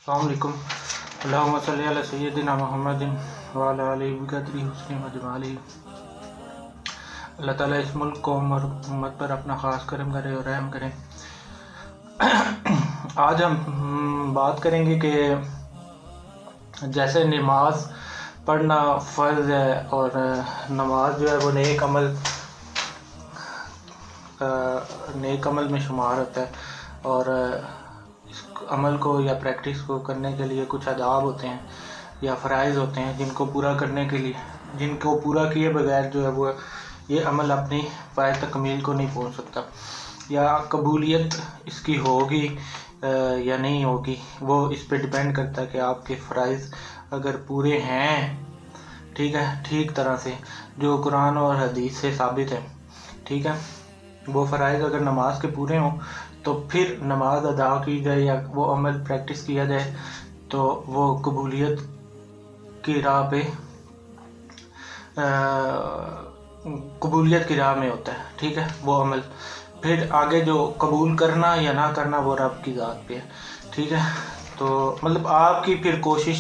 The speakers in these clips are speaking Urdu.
السلام علیکم۔ اللہم صلی علی سیدنا محمد وعلی آلہ بقدرہ حسنہ وجمالہ۔ اللہ تعالیٰ اس ملک قوم اور امت پر اپنا خاص کرم کرے اور رحم کرے۔ آج ہم بات کریں گے کہ جیسے نماز پڑھنا فرض ہے اور نماز جو ہے وہ نیک عمل میں شمار ہوتا ہے، اور اس عمل کو یا پریکٹس کو کرنے کے لیے کچھ آداب ہوتے ہیں یا فرائض ہوتے ہیں جن کو پورا کیے بغیر جو ہے وہ یہ عمل اپنی پائے تکمیل کو نہیں پہنچ سکتا، یا قبولیت اس کی ہوگی یا نہیں ہوگی وہ اس پہ ڈیپینڈ کرتا ہے کہ آپ کے فرائض اگر پورے ہیں ٹھیک طرح سے جو قرآن اور حدیث سے ثابت ہے، ٹھیک ہے، وہ فرائض اگر نماز کے پورے ہوں تو پھر نماز ادا کی جائے یا وہ عمل پریکٹس کیا جائے تو وہ قبولیت کی راہ میں ہوتا ہے، ٹھیک ہے، وہ عمل پھر آگے جو قبول کرنا یا نہ کرنا وہ رب کی ذات پہ ہے، ٹھیک ہے۔ تو مطلب آپ کی پھر کوشش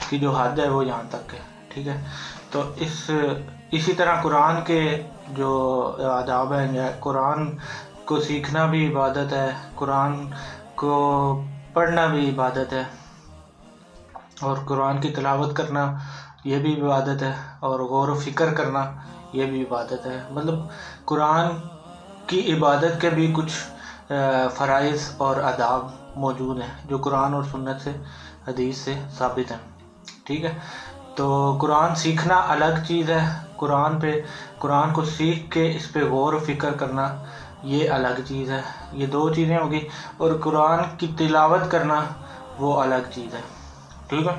کی جو حد ہے وہ یہاں تک ہے، ٹھیک ہے۔ تو اسی طرح قرآن کے جو آداب ہیں، یا قرآن کو سیکھنا بھی عبادت ہے، قرآن کو پڑھنا بھی عبادت ہے، اور قرآن کی تلاوت کرنا یہ بھی عبادت ہے، اور غور و فکر کرنا یہ بھی عبادت ہے۔ مطلب قرآن کی عبادت کے بھی کچھ فرائض اور آداب موجود ہیں جو قرآن اور سنت سے حدیث سے ثابت ہیں، ٹھیک ہے۔ تو قرآن سیکھنا الگ چیز ہے، قرآن کو سیکھ کے اس پہ غور و فکر کرنا یہ الگ چیز ہے، یہ دو چیزیں ہوگی، اور قرآن کی تلاوت کرنا وہ الگ چیز ہے، ٹھیک ہے،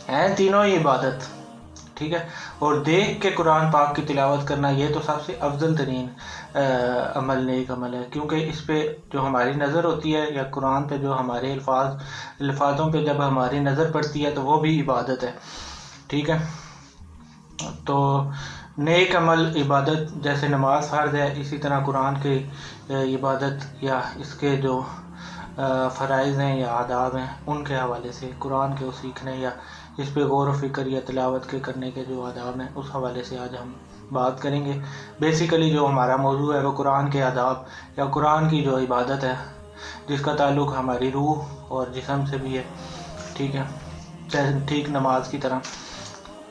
ہیں تینوں ہی عبادت، ٹھیک ہے۔ اور دیکھ کے قرآن پاک کی تلاوت کرنا یہ تو سب سے افضل ترین نیک عمل ہے، کیونکہ اس پہ جو ہماری نظر ہوتی ہے یا قرآن پہ جو ہمارے الفاظوں پہ جب ہماری نظر پڑتی ہے تو وہ بھی عبادت ہے، ٹھیک ہے۔ تو نیک عمل عبادت جیسے نماز فرض ہے، اسی طرح قرآن کی عبادت یا اس کے جو فرائض ہیں یا آداب ہیں ان کے حوالے سے قرآن کے سیکھنے یا اس پہ غور و فکر یا تلاوت کے کرنے کے جو آداب ہیں اس حوالے سے آج ہم بات کریں گے۔ بیسیکلی جو ہمارا موضوع ہے وہ قرآن کے آداب یا قرآن کی جو عبادت ہے جس کا تعلق ہماری روح اور جسم سے بھی ہے، ٹھیک ہے، ٹھیک نماز کی طرح۔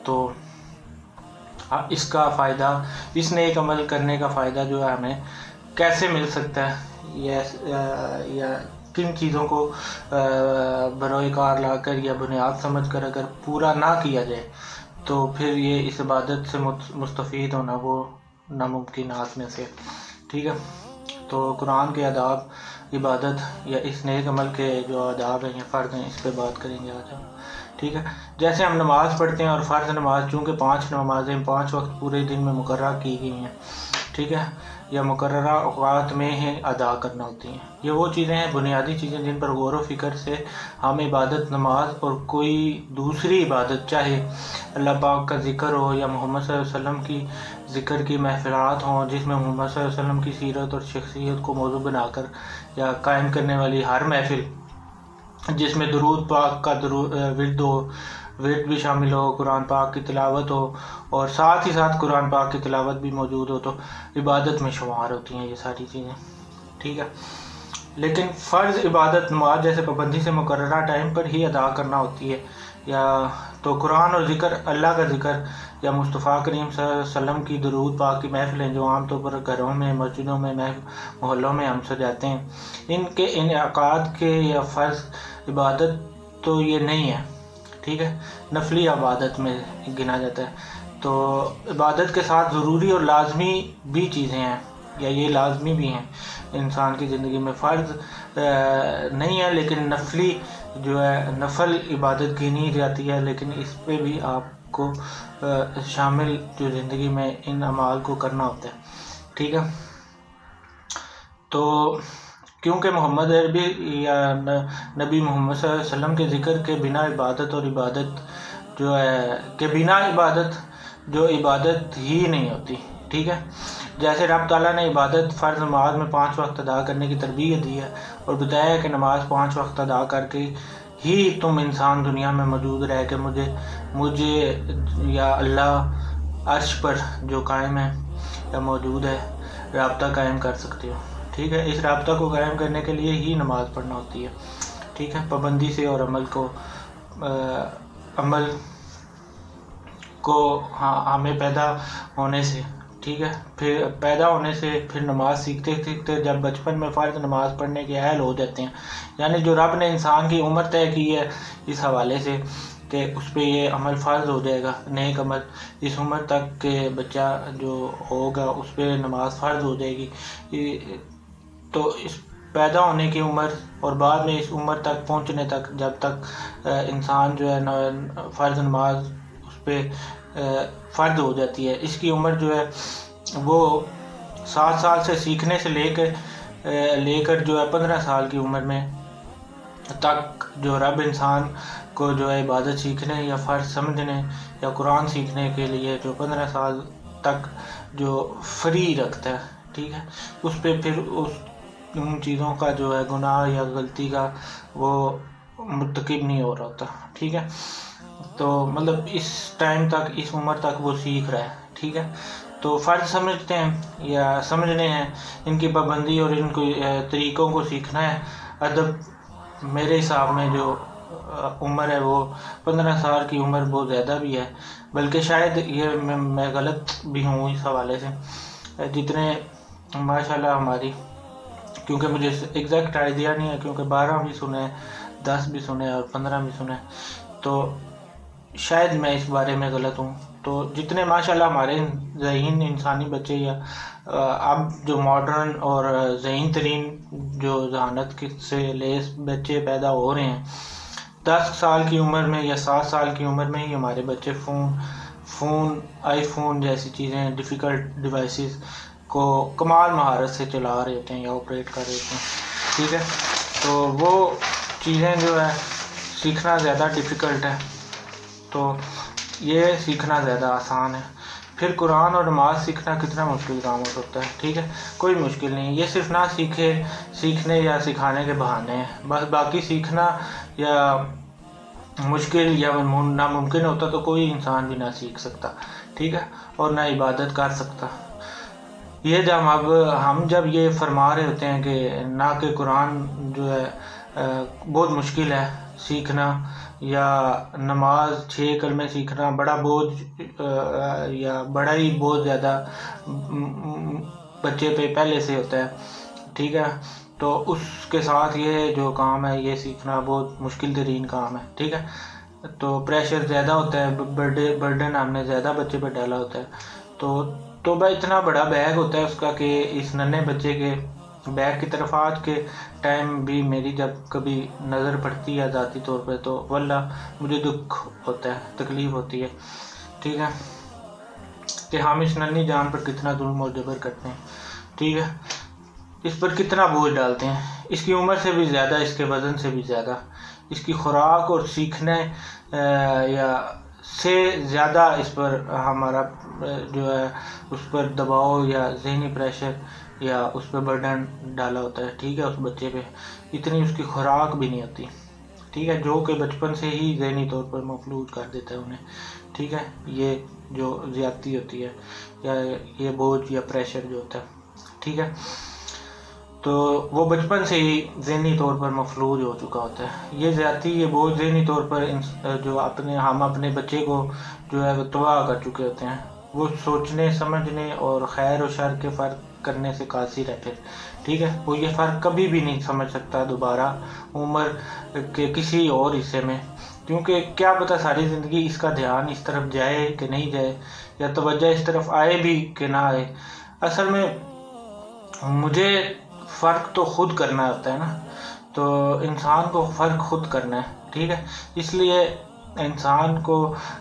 تو اس کا فائدہ، اس نیک عمل کرنے کا فائدہ جو ہے ہمیں کیسے مل سکتا ہے، یا کن چیزوں کو بروئے کار لا کر یا بنیاد سمجھ کر اگر پورا نہ کیا جائے تو پھر یہ اس عبادت سے مستفید ہونا وہ ناممکنات میں سے، ٹھیک ہے۔ تو قرآن کے آداب عبادت یا اس نیک عمل کے جو آداب ہیں یا فرض ہیں اس پہ بات کریں گے آج ہم، ٹھیک ہے۔ جیسے ہم نماز پڑھتے ہیں، اور فرض نماز چونکہ 5 نمازیں 5 وقت پورے دن میں مقررہ کی گئی ہیں، ٹھیک ہے، یا مقررہ اوقات میں ہی ادا کرنا ہوتی ہیں، یہ وہ چیزیں ہیں، بنیادی چیزیں جن پر غور و فکر سے ہم عبادت، نماز اور کوئی دوسری عبادت، چاہے اللہ پاک کا ذکر ہو یا محمد صلی اللہ علیہ وسلم کی ذکر کی محفلات ہوں جس میں محمد صلی اللہ علیہ وسلم کی سیرت اور شخصیت کو موضوع بنا کر یا قائم کرنے والی ہر محفل جس میں درود پاک کا ورد بھی شامل ہو، قرآن پاک کی تلاوت ہو، اور ساتھ ہی ساتھ قرآن پاک کی تلاوت بھی موجود ہو، تو عبادت میں شمار ہوتی ہیں یہ ساری چیزیں، ٹھیک ہے۔ لیکن فرض عبادت نماز جیسے پابندی سے مقررہ ٹائم پر ہی ادا کرنا ہوتی ہے، یا تو قرآن اور ذکر، اللہ کا ذکر یا مصطفیٰ کریم صلی اللہ علیہ وسلم کی درود پاک کی محفلیں جو عام طور پر گھروں میں، مسجدوں میں، محلوں میں ہم سجاتے ہیں، ان کے انعقاد کے یا فرض عبادت تو یہ نہیں ہے، ٹھیک ہے، نفلی عبادت میں گنا جاتا ہے۔ تو عبادت کے ساتھ ضروری اور لازمی بھی چیزیں ہیں، یا یہ لازمی بھی ہیں انسان کی زندگی میں، فرض نہیں ہے لیکن نفلی جو ہے نفل عبادت گنی جاتی ہے، لیکن اس پہ بھی آپ کو شامل جو زندگی میں ان اعمال کو کرنا ہوتا ہے، ٹھیک ہے۔ تو کیونکہ محمد عربی یا نبی محمد صلی اللہ علیہ وسلم کے ذکر کے بنا عبادت اور عبادت جو ہے کہ بنا عبادت جو عبادت ہی نہیں ہوتی، ٹھیک ہے۔ جیسے رب تعالیٰ نے عبادت فرض نماز میں 5 وقت ادا کرنے کی تربیت دی ہے، اور بتایا ہے کہ نماز 5 وقت ادا کر کے ہی تم انسان دنیا میں موجود رہ کے مجھے یا اللہ عرش پر جو قائم ہے یا موجود ہے رابطہ قائم کر سکتے ہو. ٹھیک ہے، اس رابطہ کو قائم کرنے کے لیے ہی نماز پڑھنا ہوتی ہے. ٹھیک ہے، پابندی سے اور عمل کو ہمیں پیدا ہونے سے، ٹھیک ہے، پھر پیدا ہونے سے پھر نماز سیکھتے سیکھتے جب بچپن میں فرض نماز پڑھنے کے اہل ہو جاتے ہیں، یعنی جو رب نے انسان کی عمر طے کی ہے اس حوالے سے کہ اس پہ یہ عمل فرض ہو جائے گا، نیک عمل، اس عمر تک کہ بچہ جو ہوگا اس پہ نماز فرض ہو جائے گی. تو اس پیدا ہونے کی عمر اور بعد میں اس عمر تک پہنچنے تک جب تک انسان جو ہے فرض نماز اس پہ فرض ہو جاتی ہے، اس کی عمر جو ہے وہ 7 سال سے سیکھنے سے لے کر جو ہے 15 سال کی عمر میں تک جو رب انسان کو جو ہے عبادت سیکھنے یا فرض سمجھنے یا قرآن سیکھنے کے لیے جو 15 سال تک جو فری رکھتا ہے. ٹھیک ہے، اس پہ پھر ان چیزوں کا جو ہے گناہ یا غلطی کا وہ مرتکب نہیں ہو رہا ہوتا. ٹھیک ہے، تو مطلب اس ٹائم تک، اس عمر تک وہ سیکھ رہا ہے. ٹھیک ہے، تو فرض سمجھتے ہیں یا سمجھنے ہیں، ان کی پابندی اور ان کو طریقوں کو سیکھنا ہے. ادب میرے حساب میں جو عمر ہے وہ 15 سال کی عمر بہت زیادہ بھی ہے، بلکہ شاید یہ میں غلط بھی ہوں اس حوالے سے. جتنے ماشاءاللہ ہماری، کیونکہ مجھے ایگزیکٹ آئیڈیا نہیں ہے، کیونکہ 12 بھی سنے، 10 بھی سنے اور 15 بھی سنے، تو شاید میں اس بارے میں غلط ہوں. تو جتنے ماشاءاللہ ہمارے ذہین انسانی بچے یا اب جو ماڈرن اور ذہین ترین جو ذہانت سے لیس بچے پیدا ہو رہے ہیں، 10 سال کی عمر میں یا 7 سال کی عمر میں ہی ہمارے بچے آئی فون جیسی چیزیں، ڈیفیکلٹ ڈیوائسز کو کمال مہارت سے چلا رہے ہوتے ہیں یا آپریٹ کر رہے ہوتے ہیں. ٹھیک ہے، تو وہ چیزیں جو ہے سیکھنا زیادہ ڈیفیکلٹ ہے، تو یہ سیکھنا زیادہ آسان ہے. پھر قرآن اور نماز سیکھنا کتنا مشکل کام ہو سکتا ہے. ٹھیک ہے، کوئی مشکل نہیں، یہ صرف نہ سیکھنے یا سکھانے کے بہانے ہیں بس. باقی سیکھنا یا مشکل یا ناممکن ہوتا تو کوئی انسان بھی نہ سیکھ سکتا. ٹھیک ہے، اور نہ عبادت کر سکتا. یہ جب یہ فرما رہے ہوتے ہیں کہ نہ کہ قرآن جو ہے بہت مشکل ہے سیکھنا، یا نماز 6 کلمے سیکھنا بڑا بوجھ یا بڑا ہی بہت زیادہ بچے پہ پہلے سے ہوتا ہے. ٹھیک ہے، تو اس کے ساتھ یہ جو کام ہے یہ سیکھنا بہت مشکل ترین کام ہے. ٹھیک ہے، تو پریشر زیادہ ہوتا ہے، برڈن ہم نے زیادہ بچے پہ ڈالا ہوتا ہے. تو بھائی اتنا بڑا بیگ ہوتا ہے اس کا کہ اس ننھے بچے کے بیگ کی طرف آج کے ٹائم بھی میری جب کبھی نظر پڑتی ہے ذاتی طور پہ تو واللہ مجھے دکھ ہوتا ہے، تکلیف ہوتی ہے. ٹھیک ہے، کہ ہم اس ننھی جان پر کتنا ظلم اور جبر کرتے ہیں. ٹھیک ہے، اس پر کتنا بوجھ ڈالتے ہیں، اس کی عمر سے بھی زیادہ، اس کے وزن سے بھی زیادہ، اس کی خوراک اور سیکھنے یا سے زیادہ اس پر ہمارا جو ہے اس پر دباؤ یا ذہنی پریشر یا اس پہ برڈن ڈالا ہوتا ہے. ٹھیک ہے، اس بچے پہ اتنی اس کی خوراک بھی نہیں ہوتی. ٹھیک ہے، جو کہ بچپن سے ہی ذہنی طور پر مفلوج کر دیتا ہے انہیں. ٹھیک ہے، یہ جو زیادتی ہوتی ہے یا یہ بوجھ یا پریشر جو ہوتا ہے. ٹھیک ہے، تو وہ بچپن سے ہی ذہنی طور پر مفلوج ہو چکا ہوتا ہے. یہ زیادتی، یہ بہت ذہنی طور پر جو ہم اپنے بچے کو جو ہے تباہ کر چکے ہوتے ہیں. وہ سوچنے سمجھنے اور خیر و شر کے فرق کرنے سے قاصر ہے پھر. ٹھیک ہے، وہ یہ فرق کبھی بھی نہیں سمجھ سکتا دوبارہ عمر کے کسی اور حصے میں، کیونکہ کیا پتہ ساری زندگی اس کا دھیان اس طرف جائے کہ نہیں جائے، یا توجہ اس طرف آئے بھی کہ نہ آئے. اصل میں مجھے فرق تو خود کرنا ہوتا ہے نا، تو انسان کو فرق خود کرنا ہے. ٹھیک ہے، اس لیے انسان کو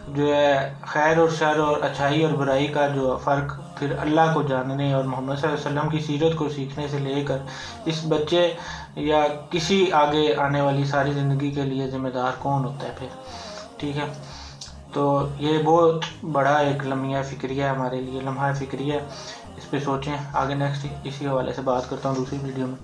جو ہے خیر اور شر اور اچھائی اور برائی کا جو فرق پھر اللہ کو جاننے اور محمد صلی اللہ علیہ وسلم کی سیرت کو سیکھنے سے لے کر اس بچے یا کسی آگے آنے والی ساری زندگی کے لیے ذمہ دار کون ہوتا ہے پھر. ٹھیک ہے، تو یہ بہت بڑا ایک لمحہ فکریہ ہے ہمارے لیے، لمحہ فکریہ. اس پہ سوچیں. آگے نیکسٹ اسی حوالے سے بات کرتا ہوں دوسری ویڈیو میں.